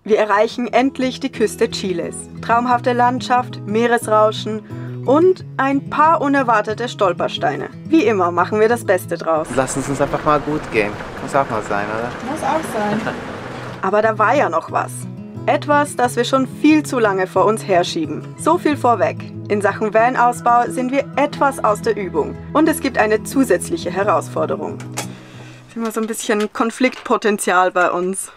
Wir erreichen endlich die Küste Chiles. Traumhafte Landschaft, Meeresrauschen und ein paar unerwartete Stolpersteine. Wie immer machen wir das Beste draus. Lass uns einfach mal gut gehen. Muss auch mal sein, oder? Muss auch sein. Aber da war ja noch was. Etwas, das wir schon viel zu lange vor uns herschieben. So viel vorweg. In Sachen Van-Ausbau sind wir etwas aus der Übung. Und es gibt eine zusätzliche Herausforderung. Es ist immer so ein bisschen Konfliktpotenzial bei uns.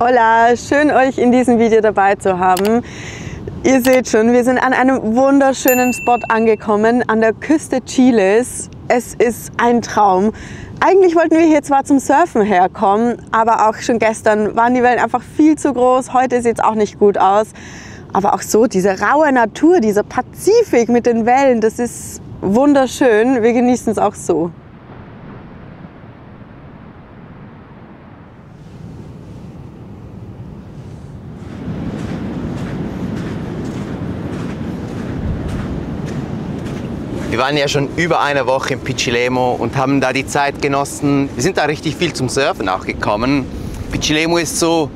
Hola, schön euch in diesem Video dabei zu haben. Ihr seht schon, wir sind an einem wunderschönen Spot angekommen, an der Küste Chiles. Es ist ein Traum. Eigentlich wollten wir hier zwar zum Surfen herkommen, aber auch schon gestern waren die Wellen einfach viel zu groß. Heute sieht es auch nicht gut aus. Aber auch so, diese raue Natur, dieser Pazifik mit den Wellen, das ist wunderschön. Wir genießen es auch so. Wir waren ja schon über eine Woche in Pichilemu und haben da die Zeit genossen. Wir sind da richtig viel zum Surfen auch gekommen. Pichilemu ist so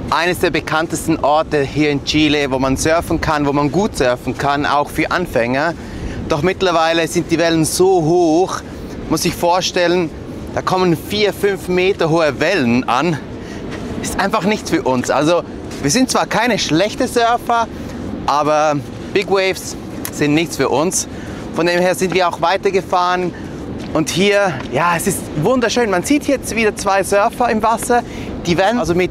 eines der bekanntesten Orte hier in Chile, wo man surfen kann, wo man gut surfen kann, auch für Anfänger. Doch mittlerweile sind die Wellen so hoch, muss ich vorstellen, da kommen 4-5 Meter hohe Wellen an. Ist einfach nichts für uns. Also wir sind zwar keine schlechten Surfer, aber Big Waves sind nichts für uns. Von dem her sind wir auch weitergefahren und hier, ja, es ist wunderschön. Man sieht jetzt wieder 2 Surfer im Wasser. Die werden also mit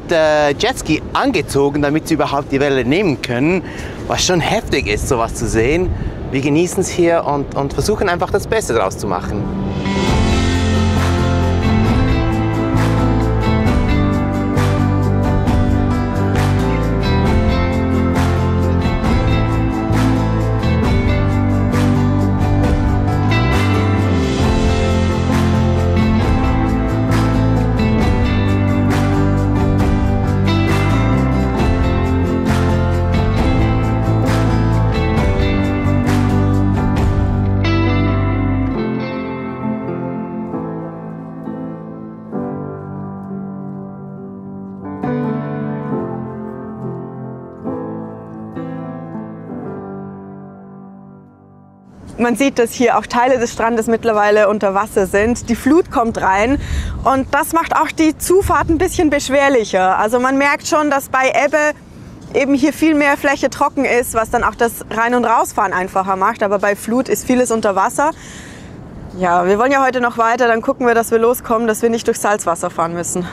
Jetski angezogen, damit sie überhaupt die Welle nehmen können, was schon heftig ist, sowas zu sehen. Wir genießen es hier und versuchen einfach das Beste draus zu machen. Man sieht, dass hier auch Teile des Strandes mittlerweile unter Wasser sind. Die Flut kommt rein und das macht auch die Zufahrt ein bisschen beschwerlicher. Also man merkt schon, dass bei Ebbe eben hier viel mehr Fläche trocken ist, was dann auch das Rein- und Rausfahren einfacher macht. Aber bei Flut ist vieles unter Wasser. Ja, wir wollen ja heute noch weiter, dann gucken wir, dass wir loskommen, dass wir nicht durch Salzwasser fahren müssen.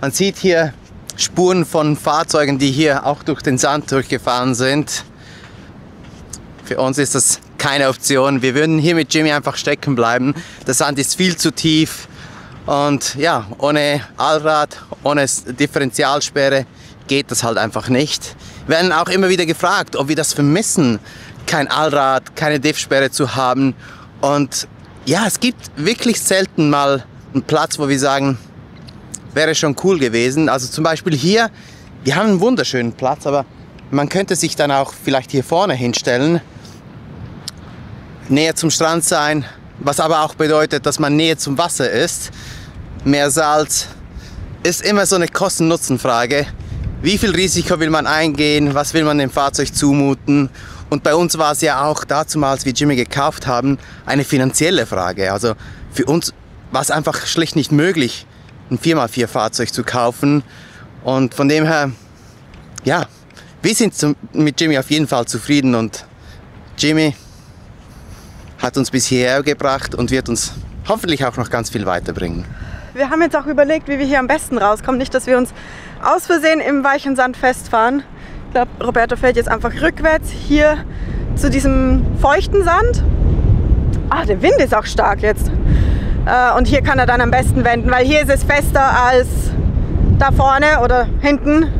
Man sieht hier Spuren von Fahrzeugen, die hier auch durch den Sand durchgefahren sind. Für uns ist das keine Option. Wir würden hier mit Jimmy einfach stecken bleiben. Der Sand ist viel zu tief und ja, ohne Allrad, ohne Differentialsperre geht das halt einfach nicht. Wir werden auch immer wieder gefragt, ob wir das vermissen, kein Allrad, keine Diffsperre zu haben. Und ja, es gibt wirklich selten mal einen Platz, wo wir sagen, wäre schon cool gewesen. Also zum Beispiel hier, wir haben einen wunderschönen Platz, aber man könnte sich dann auch vielleicht hier vorne hinstellen, näher zum Strand sein, was aber auch bedeutet, dass man näher zum Wasser ist. Mehr Salz ist immer so eine Kosten-Nutzen-Frage. wie viel Risiko will man eingehen, was will man dem Fahrzeug zumuten. Und bei uns war es ja auch damals, wie Jimmy gekauft haben, eine finanzielle Frage. Also für uns war es einfach schlicht nicht möglich, ein 4x4 Fahrzeug zu kaufen. Und von dem her, ja, wir sind mit Jimmy auf jeden Fall zufrieden und Jimmy hat uns bis hierher gebracht und wird uns hoffentlich auch noch ganz viel weiterbringen. Wir haben jetzt auch überlegt, wie wir hier am besten rauskommen. Nicht, dass wir uns aus Versehen im weichen Sand festfahren. Ich glaube, Roberto fährt jetzt einfach rückwärts hier zu diesem feuchten Sand. Ah, der Wind ist auch stark jetzt. Und hier kann er dann am besten wenden, weil hier ist es fester als da vorne oder hinten.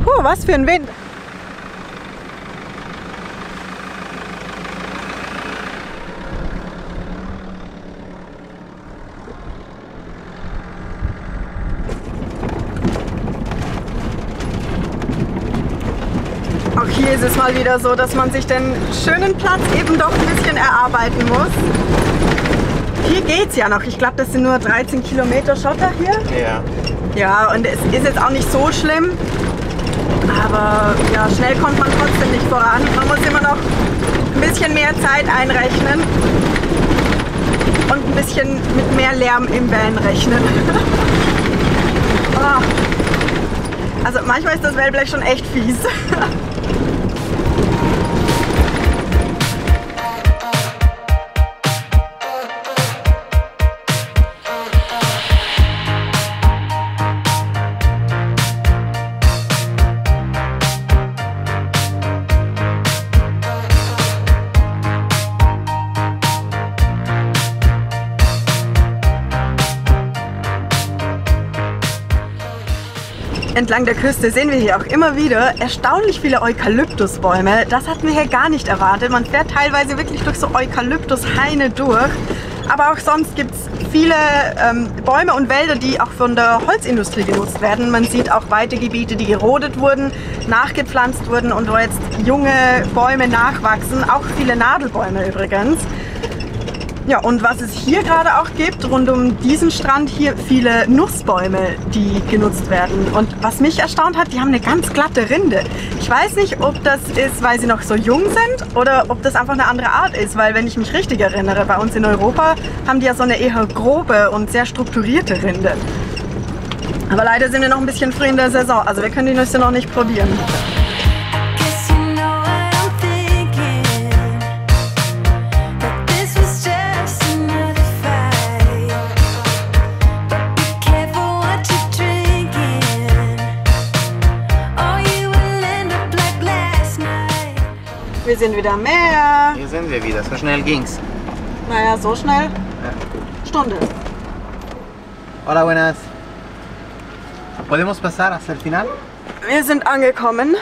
Puh, was für ein Wind. Auch hier ist es mal wieder so, dass man sich den schönen Platz eben doch ein bisschen erarbeiten muss. Hier geht's ja noch. Ich glaube, das sind nur 13 Kilometer Schotter hier. Ja. Ja, und es ist jetzt auch nicht so schlimm. Aber ja, schnell kommt man trotzdem nicht voran. Man muss immer noch ein bisschen mehr Zeit einrechnen. Und ein bisschen mit mehr Lärm im Van rechnen. Oh. Also manchmal ist das Wellblech schon echt fies. Entlang der Küste sehen wir hier auch immer wieder erstaunlich viele Eukalyptusbäume. Das hatten wir hier gar nicht erwartet. Man fährt teilweise wirklich durch so Eukalyptushaine durch. Aber auch sonst gibt es viele Bäume und Wälder, die auch von der Holzindustrie genutzt werden. Man sieht auch weite Gebiete, die gerodet wurden, nachgepflanzt wurden und wo jetzt junge Bäume nachwachsen. Auch viele Nadelbäume übrigens. Ja, und was es hier gerade auch gibt, rund um diesen Strand hier, viele Nussbäume, die genutzt werden. Und was mich erstaunt hat, die haben eine ganz glatte Rinde. Ich weiß nicht, ob das ist, weil sie noch so jung sind oder ob das einfach eine andere Art ist. Weil, wenn ich mich richtig erinnere, bei uns in Europa haben die ja so eine eher grobe und sehr strukturierte Rinde. Aber leider sind wir noch ein bisschen früh in der Saison, also wir können die Nüsse noch nicht probieren. Wir sind wieder am Meer. Hier sind wir wieder, so schnell ging's. Naja, so schnell. Ja. Stunde. Hola, buenas. ¿Podemos pasar hasta el final? Wir sind angekommen.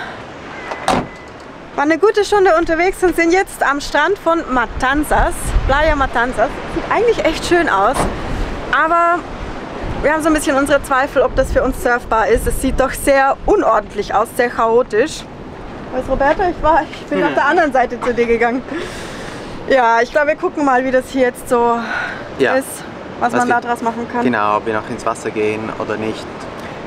Waren eine gute Stunde unterwegs und sind jetzt am Strand von Matanzas. Playa Matanzas. Sieht eigentlich echt schön aus. Aber wir haben so ein bisschen unsere Zweifel, ob das für uns surfbar ist. Es sieht doch sehr unordentlich aus, sehr chaotisch. Weißt Roberto, ich bin auf der anderen Seite zu dir gegangen. Ja, ich glaube, wir gucken mal, wie das hier jetzt so ist, was man da draus machen kann. Genau, ob wir noch ins Wasser gehen oder nicht.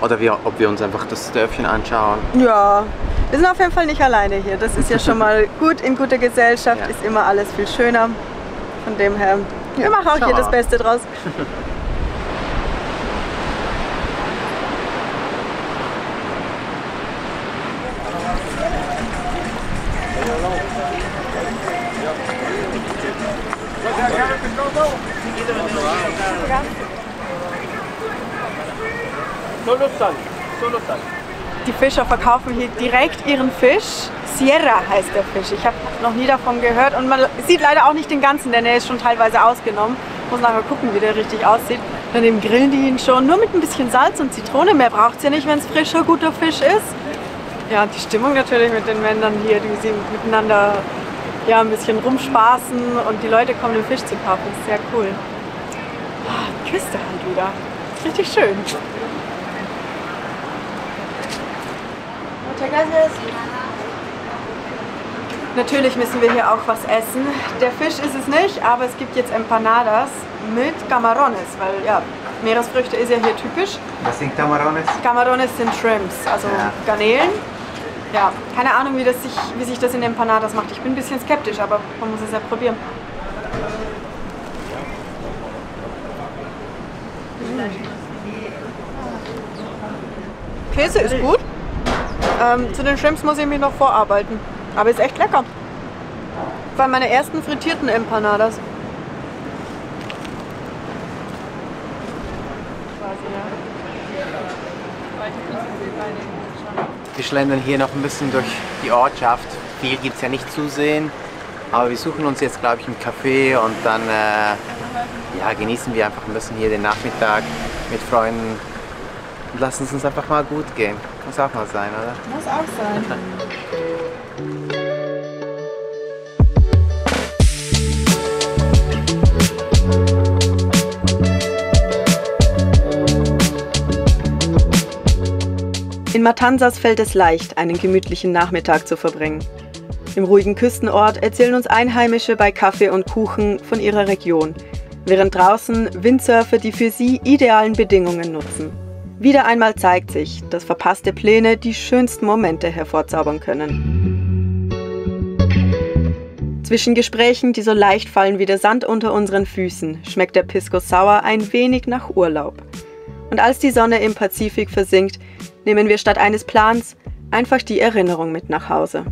Oder ob wir uns einfach das Dörfchen anschauen. Ja, wir sind auf jeden Fall nicht alleine hier. Das ist ja schon mal gut, in guter Gesellschaft ist immer alles viel schöner. Von dem her, wir machen auch hier das Beste draus. Die Fischer verkaufen hier direkt ihren Fisch. Sierra heißt der Fisch. Ich habe noch nie davon gehört und man sieht leider auch nicht den ganzen, denn er ist schon teilweise ausgenommen. Muss nachher gucken, wie der richtig aussieht. Daneben grillen die ihn schon, nur mit ein bisschen Salz und Zitrone. Mehr braucht es ja nicht, wenn es frischer, guter Fisch ist. Ja, die Stimmung natürlich mit den Männern hier, die sie miteinander ja, ein bisschen rumspaßen und die Leute kommen den Fisch zu kaufen. Das ist sehr cool. Die Küste halt wieder. Richtig schön. Natürlich müssen wir hier auch was essen. Der Fisch ist es nicht, aber es gibt jetzt Empanadas mit Camarones, weil ja, Meeresfrüchte ist ja hier typisch. Was sind Camarones? Camarones sind Shrimps, also Garnelen. Ja, keine Ahnung, wie sich das in Empanadas macht. Ich bin ein bisschen skeptisch, aber man muss es ja probieren. Käse ist gut. Zu den Shrimps muss ich mich noch vorarbeiten. Aber ist echt lecker. Das waren meine ersten frittierten Empanadas. Wir schlendern hier noch ein bisschen durch die Ortschaft. Viel gibt es ja nicht zu sehen. Aber wir suchen uns jetzt, glaube ich, ein Café und dann ja, genießen wir einfach ein bisschen hier den Nachmittag mit Freunden. Und lassen es uns einfach mal gut gehen. Muss auch mal sein, oder? Muss auch sein. In Matanzas fällt es leicht, einen gemütlichen Nachmittag zu verbringen. Im ruhigen Küstenort erzählen uns Einheimische bei Kaffee und Kuchen von ihrer Region, während draußen Windsurfer die für sie idealen Bedingungen nutzen. Wieder einmal zeigt sich, dass verpasste Pläne die schönsten Momente hervorzaubern können. Zwischen Gesprächen, die so leicht fallen wie der Sand unter unseren Füßen, schmeckt der Pisco Sour ein wenig nach Urlaub. Und als die Sonne im Pazifik versinkt, nehmen wir statt eines Plans einfach die Erinnerung mit nach Hause.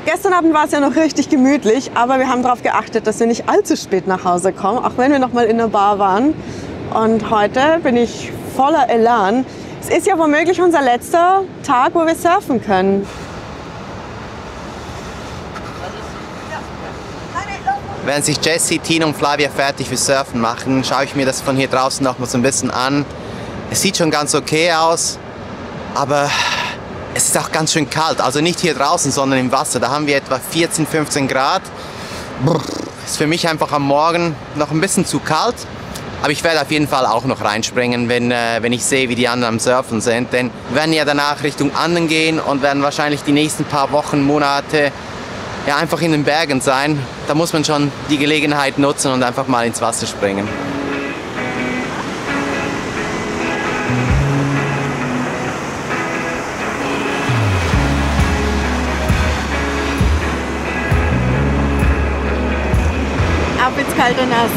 Gestern Abend war es ja noch richtig gemütlich, aber wir haben darauf geachtet, dass wir nicht allzu spät nach Hause kommen, auch wenn wir noch mal in der Bar waren. Und heute bin ich voller Elan. Es ist ja womöglich unser letzter Tag, wo wir surfen können. Während sich Jessie, Tina und Flavia fertig für Surfen machen, schaue ich mir das von hier draußen noch mal so ein bisschen an. Es sieht schon ganz okay aus, aber es ist auch ganz schön kalt, also nicht hier draußen, sondern im Wasser. Da haben wir etwa 14, 15 Grad. Ist für mich einfach am Morgen noch ein bisschen zu kalt. Aber ich werde auf jeden Fall auch noch reinspringen, wenn ich sehe, wie die anderen am Surfen sind. Denn wir werden ja danach Richtung Anden gehen und werden wahrscheinlich die nächsten paar Wochen, Monate ja, einfach in den Bergen sein. Da muss man schon die Gelegenheit nutzen und einfach mal ins Wasser springen. Ab ins kalte Nass.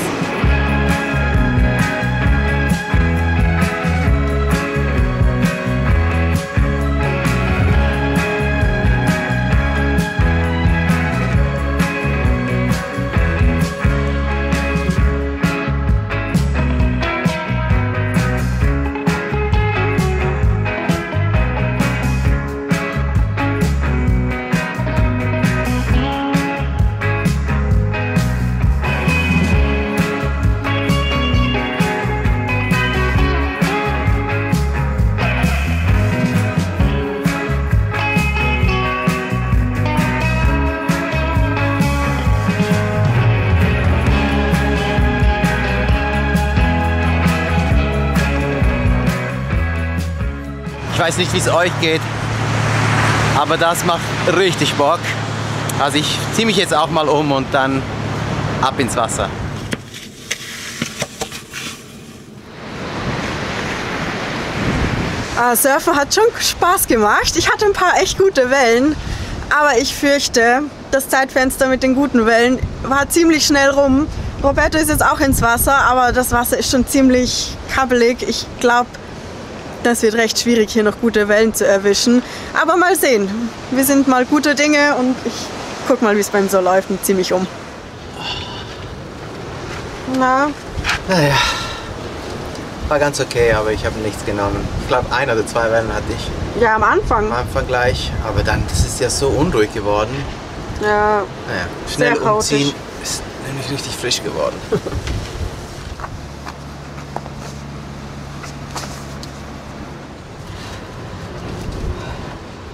Ich weiß nicht, wie es euch geht, aber das macht richtig Bock. Also ich ziehe mich jetzt auch mal um und dann ab ins Wasser. Surfen hat schon Spaß gemacht. Ich hatte ein paar echt gute Wellen, aber ich fürchte, das Zeitfenster mit den guten Wellen war ziemlich schnell rum. Roberto ist jetzt auch ins Wasser, aber das Wasser ist schon ziemlich kabbelig. Ich glaube, das wird recht schwierig, hier noch gute Wellen zu erwischen. Aber mal sehen. Wir sind mal gute Dinge und ich guck mal, wie es beim so läuft und zieh mich um. Na? Naja, war ganz okay, aber ich habe nichts genommen. Ich glaube, 1 oder 2 Wellen hatte ich. Ja, am Anfang. Am Anfang gleich, aber dann, das ist ja so unruhig geworden. Ja, naja, schnell sehr umziehen, ist nämlich richtig frisch geworden.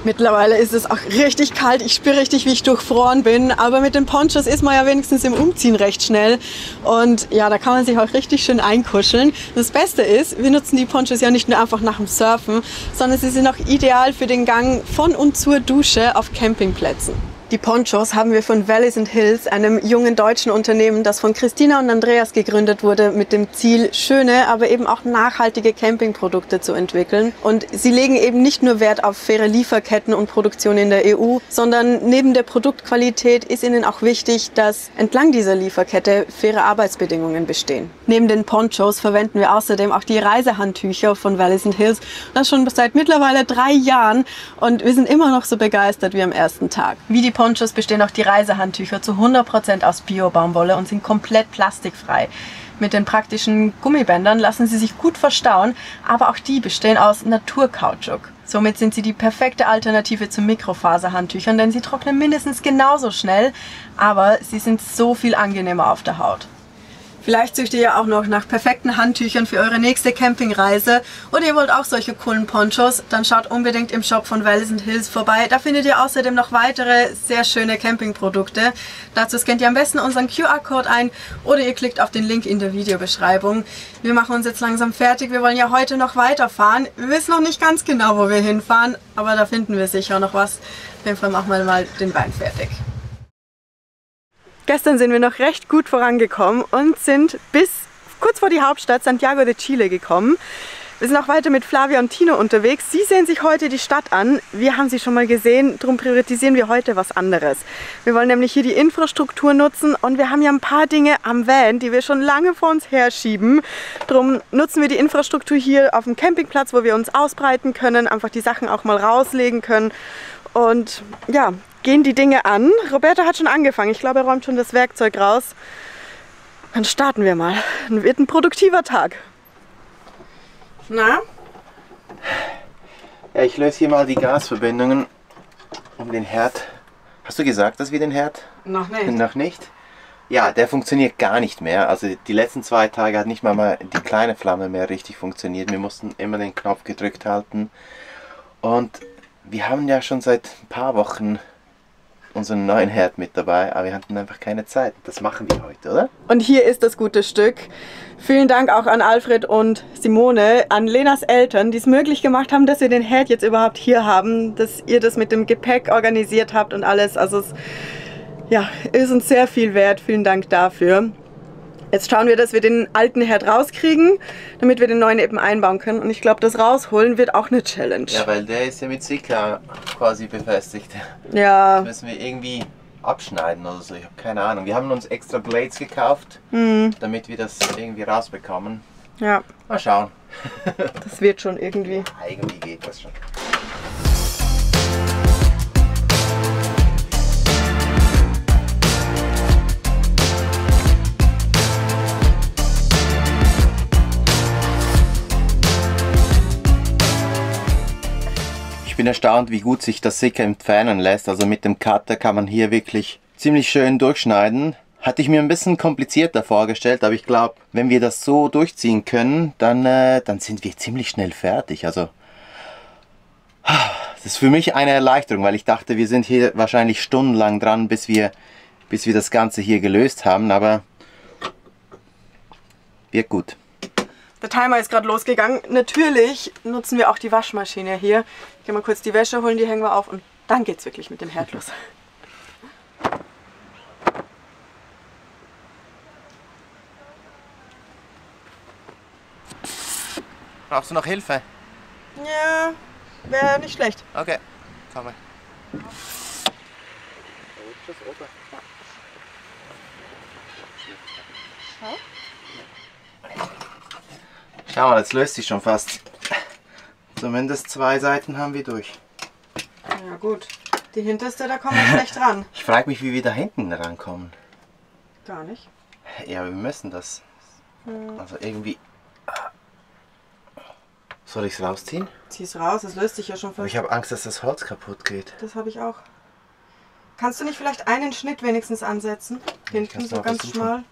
Mittlerweile ist es auch richtig kalt. Ich spüre richtig, wie ich durchfroren bin. Aber mit den Ponchos ist man ja wenigstens im Umziehen recht schnell. Und ja, da kann man sich auch richtig schön einkuscheln. Das Beste ist, wir nutzen die Ponchos ja nicht nur einfach nach dem Surfen, sondern sie sind auch ideal für den Gang von und zur Dusche auf Campingplätzen. Die Ponchos haben wir von Valleys & Hills, einem jungen deutschen Unternehmen, das von Christina und Andreas gegründet wurde, mit dem Ziel, schöne, aber eben auch nachhaltige Campingprodukte zu entwickeln. Und sie legen eben nicht nur Wert auf faire Lieferketten und Produktion in der EU, sondern neben der Produktqualität ist ihnen auch wichtig, dass entlang dieser Lieferkette faire Arbeitsbedingungen bestehen. Neben den Ponchos verwenden wir außerdem auch die Reisehandtücher von Valleys & Hills. Das schon seit mittlerweile 3 Jahren und wir sind immer noch so begeistert wie am ersten Tag. Wie die Ponchos bestehen auch die Reisehandtücher zu 100% aus Bio-Baumwolle und sind komplett plastikfrei. Mit den praktischen Gummibändern lassen sie sich gut verstauen, aber auch die bestehen aus Naturkautschuk. Somit sind sie die perfekte Alternative zu Mikrofaserhandtüchern, denn sie trocknen mindestens genauso schnell, aber sie sind so viel angenehmer auf der Haut. Vielleicht sucht ihr ja auch noch nach perfekten Handtüchern für eure nächste Campingreise oder ihr wollt auch solche coolen Ponchos, dann schaut unbedingt im Shop von Valleys & Hills vorbei. Da findet ihr außerdem noch weitere sehr schöne Campingprodukte. Dazu scannt ihr am besten unseren QR-Code ein oder ihr klickt auf den Link in der Videobeschreibung. Wir machen uns jetzt langsam fertig. Wir wollen ja heute noch weiterfahren. Wir wissen noch nicht ganz genau, wo wir hinfahren, aber da finden wir sicher noch was. Auf jeden Fall machen wir mal den Wein fertig. Gestern sind wir noch recht gut vorangekommen und sind bis kurz vor die Hauptstadt Santiago de Chile gekommen. Wir sind auch weiter mit Flavia und Tino unterwegs. Sie sehen sich heute die Stadt an. Wir haben sie schon mal gesehen, darum priorisieren wir heute was anderes. Wir wollen nämlich hier die Infrastruktur nutzen und wir haben ja ein paar Dinge am Van, die wir schon lange vor uns herschieben. Darum nutzen wir die Infrastruktur hier auf dem Campingplatz, wo wir uns ausbreiten können, einfach die Sachen auch mal rauslegen können und ja, gehen die Dinge an. Roberto hat schon angefangen. Ich glaube, er räumt schon das Werkzeug raus. Dann starten wir mal. Dann wird ein produktiver Tag. Na? Ja, ich löse hier mal die Gasverbindungen um den Herd. Hast du gesagt, dass wir den Herd? Noch nicht. Noch nicht? Ja, der funktioniert gar nicht mehr. Also die letzten 2 Tage hat nicht mal die kleine Flamme mehr richtig funktioniert. Wir mussten immer den Knopf gedrückt halten. Und wir haben ja schon seit ein paar Wochen unseren neuen Herd mit dabei, aber wir hatten einfach keine Zeit. Das machen wir heute, oder? Und hier ist das gute Stück. Vielen Dank auch an Alfred und Simone, an Lenas Eltern, die es möglich gemacht haben, dass wir den Herd jetzt überhaupt hier haben, dass ihr das mit dem Gepäck organisiert habt und alles. Also es ja, ist uns sehr viel wert. Vielen Dank dafür. Jetzt schauen wir, dass wir den alten Herd rauskriegen, damit wir den neuen eben einbauen können. Und ich glaube, das Rausholen wird auch eine Challenge. Ja, weil der ist ja mit Sika quasi befestigt. Ja. Das müssen wir irgendwie abschneiden oder so. Ich habe keine Ahnung. Wir haben uns extra Blades gekauft, damit wir das irgendwie rausbekommen. Ja. Mal schauen. Das wird schon irgendwie. Irgendwie geht das schon. Ich bin erstaunt, wie gut sich das Sika entfernen lässt. Also mit dem Cutter kann man hier wirklich ziemlich schön durchschneiden. Hatte ich mir ein bisschen komplizierter vorgestellt, aber ich glaube, wenn wir das so durchziehen können, dann sind wir ziemlich schnell fertig. Also das ist für mich eine Erleichterung, weil ich dachte, wir sind hier wahrscheinlich stundenlang dran, bis wir das Ganze hier gelöst haben, aber wird gut. Der Timer ist gerade losgegangen. Natürlich nutzen wir auch die Waschmaschine hier. Gehen wir kurz die Wäsche holen, die hängen wir auf und dann geht's wirklich mit dem Herd los. Brauchst du noch Hilfe? Ja, wäre nicht schlecht. Okay, komm mal. Schau mal, jetzt löst sich schon fast. Zumindest 2 Seiten haben wir durch. Ja gut, die hinterste, da kommen wir schlecht ran. Ich frage mich, wie wir da hinten rankommen. Gar nicht. Ja, wir müssen das. Also irgendwie. Soll ich es rausziehen? Zieh es raus, es löst sich ja schon Aber fast. ich habe Angst, dass das Holz kaputt geht. Das habe ich auch. Kannst du nicht vielleicht einen Schnitt wenigstens ansetzen? Hinten so ganz versuchen. schmal.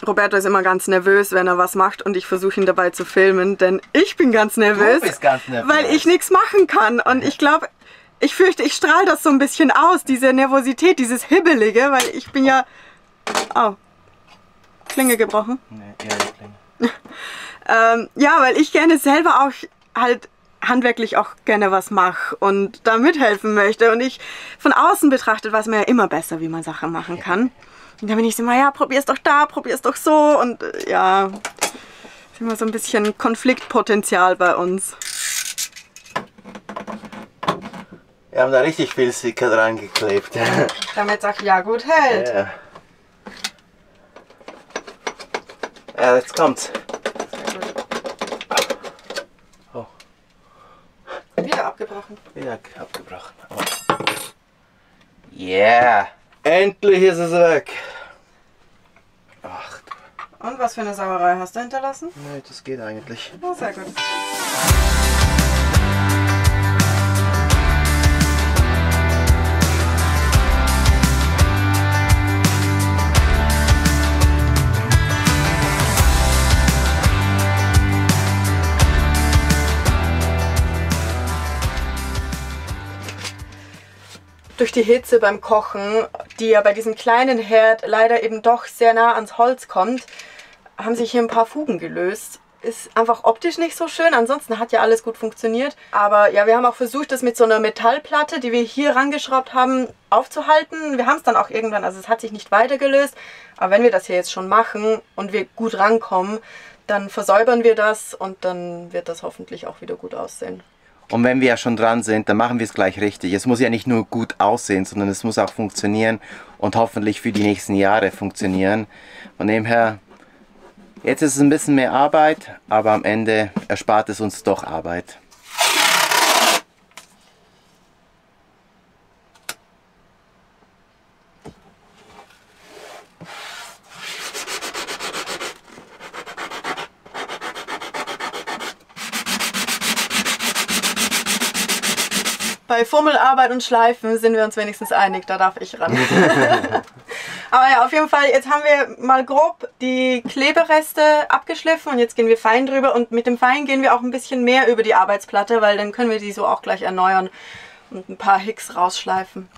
Roberto ist immer ganz nervös, wenn er was macht und ich versuche ihn dabei zu filmen, denn ich bin ganz nervös, Du bist ganz nervös. weil ich nichts machen kann und ich glaube, ich fürchte, ich strahle das so ein bisschen aus, diese Nervosität, dieses Hibbelige, weil ich bin ja... Oh, Klinge gebrochen. Nee, ja, die Klinge. Ja, weil ich gerne selber auch halt handwerklich auch gerne was mache und da mithelfen möchte und ich von außen betrachtet weiß man ja immer besser, wie man Sachen machen kann. Und dann bin ich so immer, ja, probier's doch da, probier's doch so und ja, ist immer so ein bisschen Konfliktpotenzial bei uns. Wir haben da richtig viel Sticker dran geklebt. Damit es auch ja gut hält. Ja. Ja, jetzt kommt's. Oh, Wieder abgebrochen. wieder abgebrochen. Oh. Yeah! Endlich ist es weg! Ach, Und was für eine Sauerei hast du hinterlassen? nee, das geht eigentlich. Oh, sehr gut. Durch die Hitze beim Kochen, die ja bei diesem kleinen Herd leider eben doch sehr nah ans Holz kommt, haben sich hier ein paar Fugen gelöst. Ist einfach optisch nicht so schön, ansonsten hat ja alles gut funktioniert. Aber ja, wir haben auch versucht, das mit so einer Metallplatte, die wir hier rangeschraubt haben, aufzuhalten. Wir haben es dann auch irgendwann, also es hat sich nicht weiter gelöst. Aber wenn wir das hier jetzt schon machen und wir gut rankommen, dann versäubern wir das und dann wird das hoffentlich auch wieder gut aussehen. Und wenn wir ja schon dran sind, dann machen wir es gleich richtig. Es muss ja nicht nur gut aussehen, sondern es muss auch funktionieren und hoffentlich für die nächsten Jahre funktionieren. Von dem her, jetzt ist es ein bisschen mehr Arbeit, aber am Ende erspart es uns doch Arbeit. Bei Fummelarbeit und Schleifen sind wir uns wenigstens einig, da darf ich ran. Aber ja, auf jeden Fall, jetzt haben wir mal grob die Klebereste abgeschliffen und jetzt gehen wir fein drüber und mit dem Fein gehen wir auch ein bisschen mehr über die Arbeitsplatte, weil dann können wir die so auch gleich erneuern und ein paar Hicks rausschleifen.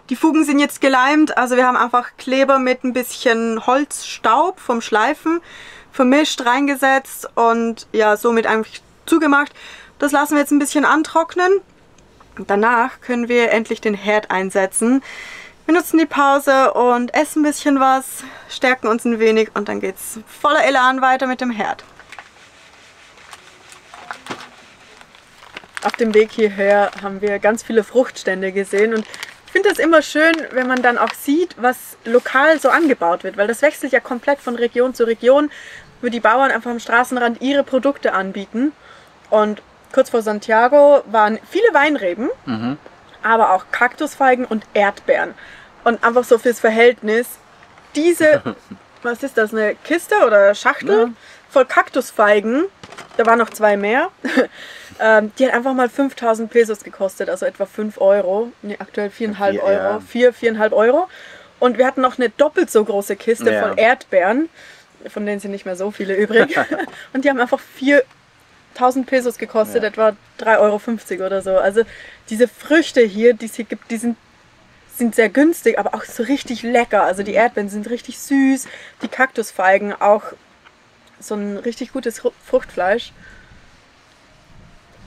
Die Fugen sind jetzt geleimt, also wir haben einfach Kleber mit ein bisschen Holzstaub vom Schleifen vermischt, reingesetzt und ja, somit einfach zugemacht. Das lassen wir jetzt ein bisschen antrocknen. Danach können wir endlich den Herd einsetzen. Wir nutzen die Pause und essen ein bisschen was, stärken uns ein wenig und dann geht es voller Elan weiter mit dem Herd. Auf dem Weg hierher haben wir ganz viele Fruchtstände gesehen und ich finde es immer schön, wenn man dann auch sieht, was lokal so angebaut wird, weil das wechselt ja komplett von Region zu Region, wo die Bauern einfach am Straßenrand ihre Produkte anbieten. Und kurz vor Santiago waren viele Weinreben, aber auch Kaktusfeigen und Erdbeeren. Und einfach so fürs Verhältnis, diese, was ist das, eine Kiste oder Schachtel voll Kaktusfeigen, da waren noch 2 mehr. Die hat einfach mal 5000 Pesos gekostet, also etwa 5 Euro. Nee, aktuell 4,5 Euro. Ja. 4,5 Euro. Und wir hatten noch eine doppelt so große Kiste Ja. voll Erdbeeren. Von denen sind nicht mehr so viele übrig. Und die haben einfach 4000 Pesos gekostet, etwa 3,50 Euro oder so. Also diese Früchte hier, die es hier gibt, die sind sehr günstig, aber auch so richtig lecker. Also die Erdbeeren sind richtig süß. Die Kaktusfeigen auch so ein richtig gutes Fruchtfleisch.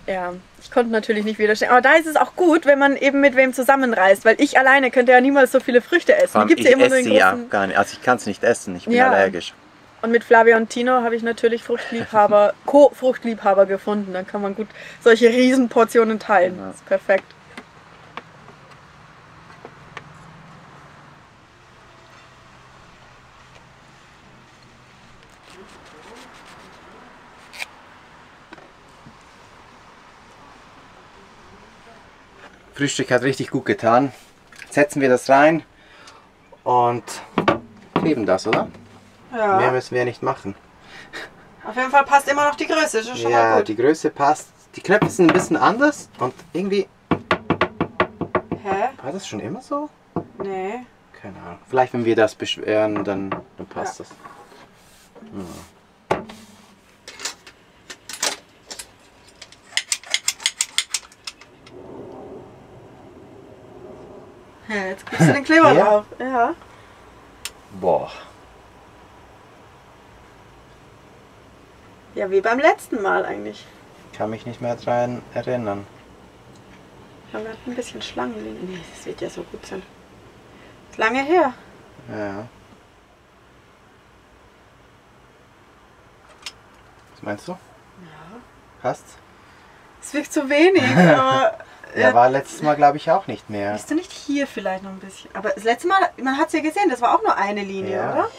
Ja, ich konnte natürlich nicht widerstehen. Aber da ist es auch gut, wenn man eben mit wem zusammenreist, weil ich alleine könnte ja niemals so viele Früchte essen. Die gibt's Ich ja immer esse so in sie ja großen... gar nicht. Also ich kann es nicht essen, ich bin Ja. allergisch. Und mit Flavia und Tino habe ich natürlich Fruchtliebhaber, Co-Fruchtliebhaber gefunden. Dann kann man gut solche Riesenportionen teilen. Ja. Das ist perfekt. Frühstück hat richtig gut getan. Jetzt setzen wir das rein und kleben das, oder? Ja. Mehr müssen wir nicht machen. Auf jeden Fall passt immer noch die Größe, das ist schon mal Ja, gut. die Größe passt. Die Knöpfe sind ein bisschen anders und irgendwie... Hä? War das schon immer so? Nee. Keine Ahnung. Vielleicht wenn wir das beschweren, dann passt das. Ja, jetzt kriegst du den Kleber Ja. drauf. Ja. Boah. Ja, wie beim letzten Mal eigentlich. Ich kann mich nicht mehr daran erinnern. Ja, wir hatten ein bisschen Schlangenlinien. Nee, das wird ja so gut sein. Ist lange her. Ja. Was meinst du? Ja. Passt's? Es wirkt zu wenig, aber... Ja, war letztes Mal glaube ich auch nicht mehr. Bist du nicht hier vielleicht noch ein bisschen? Aber das letzte Mal, man hat es ja gesehen, das war auch nur eine Linie, Ja. oder?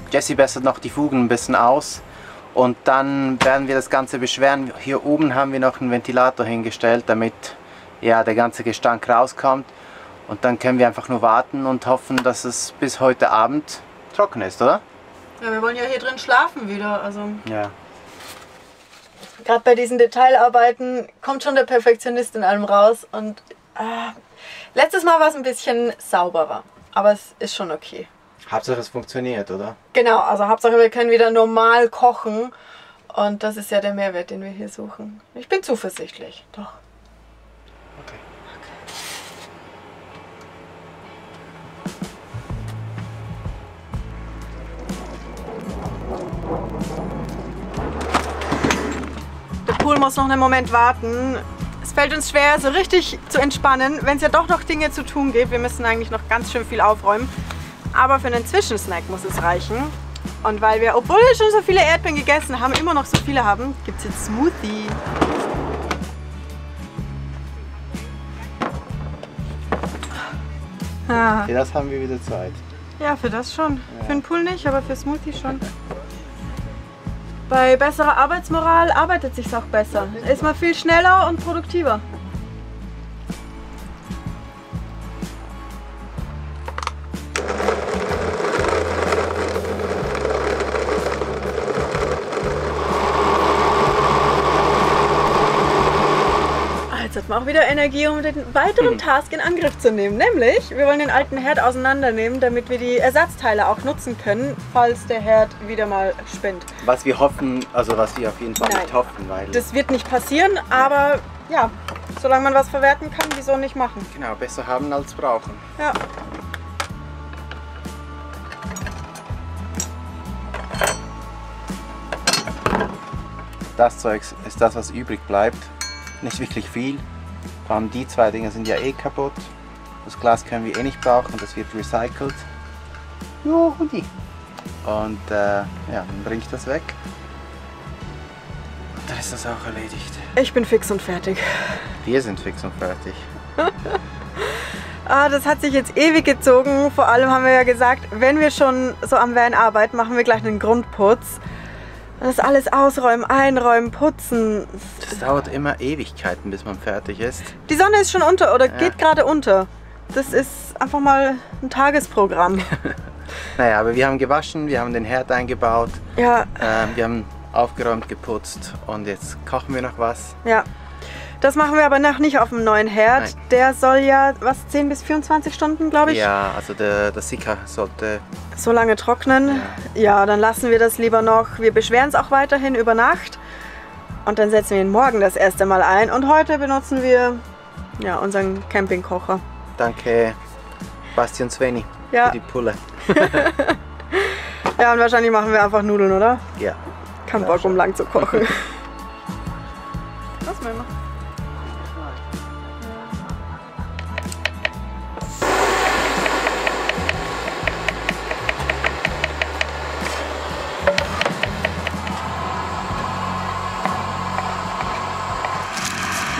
Jessie bessert noch die Fugen ein bisschen aus und dann werden wir das Ganze beschweren. Hier oben haben wir noch einen Ventilator hingestellt, damit ja, der ganze Gestank rauskommt. Und dann können wir einfach nur warten und hoffen, dass es bis heute Abend trocken ist, oder? Ja, wir wollen ja hier drin schlafen wieder, also... Ja. Gerade bei diesen Detailarbeiten kommt schon der Perfektionist in allem raus und letztes Mal war es ein bisschen sauberer, aber es ist schon okay. Hauptsache es funktioniert, oder? Genau, also Hauptsache wir können wieder normal kochen und das ist ja der Mehrwert, den wir hier suchen. Ich bin zuversichtlich, doch. Okay. Der Pool muss noch einen Moment warten. Es fällt uns schwer, so richtig zu entspannen, wenn es ja doch noch Dinge zu tun gibt. Wir müssen eigentlich noch ganz schön viel aufräumen. Aber für einen Zwischensnack muss es reichen. Und weil wir, obwohl wir schon so viele Erdbeeren gegessen haben, immer noch so viele haben, gibt es jetzt Smoothie. Für das haben wir wieder Zeit. Ja, für das schon. Für den Pool nicht, aber für Smoothie schon. Bei besserer Arbeitsmoral arbeitet sich's auch besser. Ist man viel schneller und produktiver. Jetzt hat man auch wieder Energie, um den weiteren Task in Angriff zu nehmen. Nämlich, wir wollen den alten Herd auseinandernehmen, damit wir die Ersatzteile auch nutzen können, falls der Herd wieder mal spinnt. Was wir hoffen, also was wir auf jeden Fall nicht hoffen, weil... Das wird nicht passieren, aber ja, solange man was verwerten kann, wieso nicht machen? Genau, besser haben als brauchen. Ja. Das Zeug ist das, was übrig bleibt. Nicht wirklich viel. Vor allem die zwei Dinge sind ja eh kaputt. Das Glas können wir eh nicht brauchen, das wird recycelt. Jo, Hundi. Und ja, dann bringe ich das weg. Und dann ist das auch erledigt. Ich bin fix und fertig. Wir sind fix und fertig. Das hat sich jetzt ewig gezogen. Vor allem haben wir ja gesagt, wenn wir schon so am Van arbeiten, machen wir gleich einen Grundputz. Das alles ausräumen, einräumen, putzen. Das dauert immer Ewigkeiten, bis man fertig ist. Die Sonne ist schon unter oder geht gerade unter. Das ist einfach mal ein Tagesprogramm. Naja, aber wir haben gewaschen, wir haben den Herd eingebaut, Ja, wir haben aufgeräumt, geputzt und jetzt kochen wir noch was. ja. Das machen wir aber noch nicht auf dem neuen Herd. Nein. Der soll ja, was, 10 bis 24 Stunden, glaube ich, Ja, also der Sika sollte... so lange trocknen. Ja, dann lassen wir das lieber noch. Wir beschweren es auch weiterhin über Nacht. Und dann setzen wir ihn morgen das erste Mal ein. Und heute benutzen wir ja, unseren Campingkocher. Danke Basti und Sveni Ja. für die Pulle. Ja, und wahrscheinlich machen wir einfach Nudeln, oder? Ja. Kein Bock, um lang zu kochen. Was will man?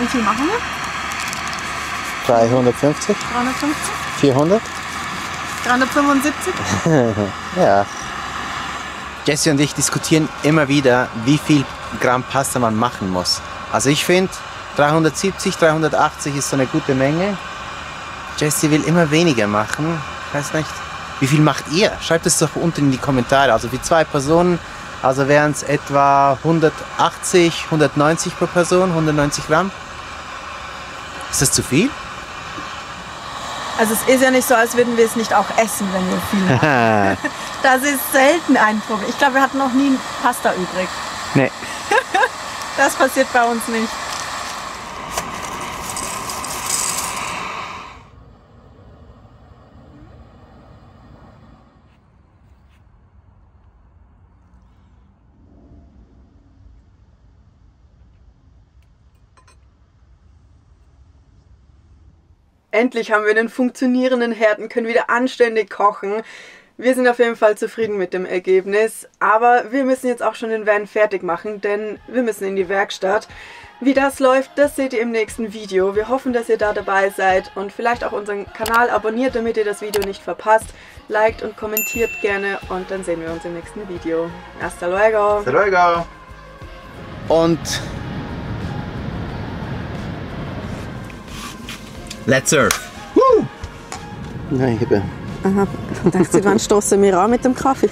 Wie viel machen wir? 350? 350? 400? 375? Ja. Jesse und ich diskutieren immer wieder, wie viel Gramm Pasta man machen muss. Also ich finde, 370, 380 ist so eine gute Menge. Jesse will immer weniger machen. Ich weiß nicht. Wie viel macht ihr? Schreibt es doch unten in die Kommentare. Also für 2 Personen, also wären es etwa 180, 190 pro Person, 190 Gramm. Ist das zu viel? Also es ist ja nicht so, als würden wir es nicht auch essen, wenn wir viel machen. Das ist selten ein Problem. Ich glaube, wir hatten noch nie Pasta übrig. Nee. Das passiert bei uns nicht. Endlich haben wir einen funktionierenden Herd und können wieder anständig kochen. Wir sind auf jeden Fall zufrieden mit dem Ergebnis, aber wir müssen jetzt auch schon den Van fertig machen, denn wir müssen in die Werkstatt. Wie das läuft, das seht ihr im nächsten Video. Wir hoffen, dass ihr da dabei seid und vielleicht auch unseren Kanal abonniert, damit ihr das Video nicht verpasst. Liked und kommentiert gerne und dann sehen wir uns im nächsten Video. Hasta luego! Hasta luego! Und let's surf! Nein, ich bin. Aha, ich dachte, Sie waren stoßen mir an mit dem Kaffee.